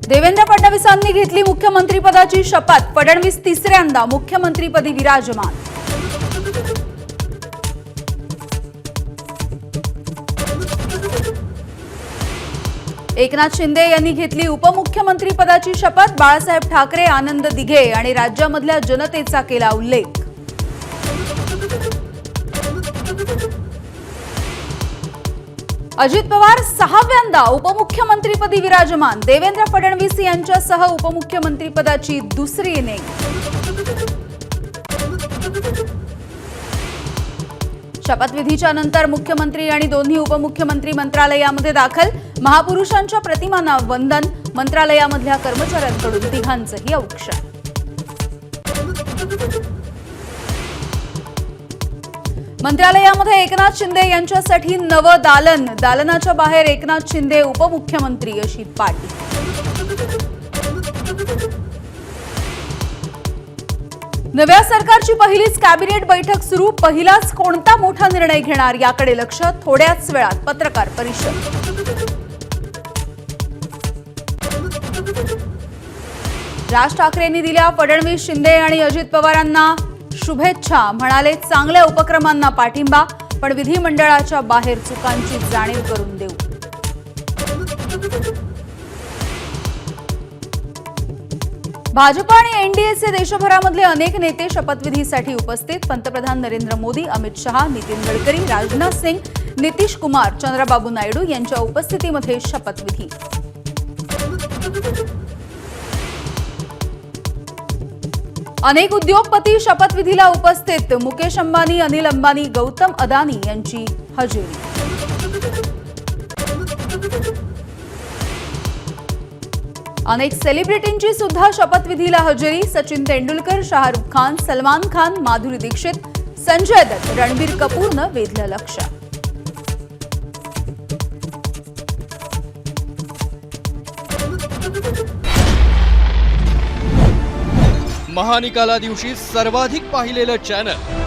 देवेंद्र फडणवीसांनी घेतली मुख्यमंत्रीपदाची शपथ। फडणवीस तिसऱ्यांदा मुख्यमंत्रीपदी विराजमान। एकनाथ शिंदे यांनी घेतली उपमुख्यमंत्रीपदाची शपथ। बाळासाहेब ठाकरे, आनंद दिघे आणि राज्यामधल्या जनतेचा केला उल्लेख। अजित पवार सहाव्यांदा उपमुख्यमंत्रीपदी विराजमान। देवेंद्र फडणवीस यांच्यासह उपमुख्यमंत्रीपदाची दुसरी इनिंग। शपथविधीच्या नंतर मुख्यमंत्री आणि दोन्ही उपमुख्यमंत्री मंत्रालयामध्ये दाखल। महापुरुषांच्या प्रतिमांना वंदन। मंत्रालयामधल्या कर्मचाऱ्यांकडून तिघांचंही औक्षण। मंत्रालयामध्ये एकनाथ शिंदे यांच्यासाठी नवं दालन। दालनाच्या बाहेर एकनाथ शिंदे उपमुख्यमंत्री अशी पाटी। नव्या सरकारची पहिलीच कॅबिनेट बैठक सुरू। पहिलाच कोणता मोठा निर्णय घेणार याकडे लक्ष। थोड्याच वेळात पत्रकार परिषद। राज ठाकरेंनी दिल्या फडणवीस, शिंदे आणि अजित पवारांना शुभेच्छा। म्हणाले, चांगल्या उपक्रमांना पाठिंबा, पण विधिमंडळाच्या बाहेर चुकांची जाणीव करून देऊ। भाजप आणि एनडीएचे देशभरामधले अनेक नेते शपथविधीसाठी उपस्थित। पंतप्रधान नरेंद्र मोदी, अमित शहा, नितीन गडकरी, राजनाथ सिंग, नितीश कुमार, चंद्रबाबू नायडू यांच्या उपस्थितीमध्ये शपथविधी। अनेक उद्योगपती शपथविधीला उपस्थित। मुकेश अंबानी, अनिल अंबानी, गौतम अदानी यांची हजेरी। अनेक सेलिब्रिटींची सुद्धा शपथविधीला हजेरी। सचिन तेंडुलकर, शाहरुख खान, सलमान खान, माधुरी दीक्षित, संजय दत्त, रणबीर कपूरनं वेधलं लक्ष। महानिकाला दिवशी सर्वाधिक पाहिलेलं चॅनल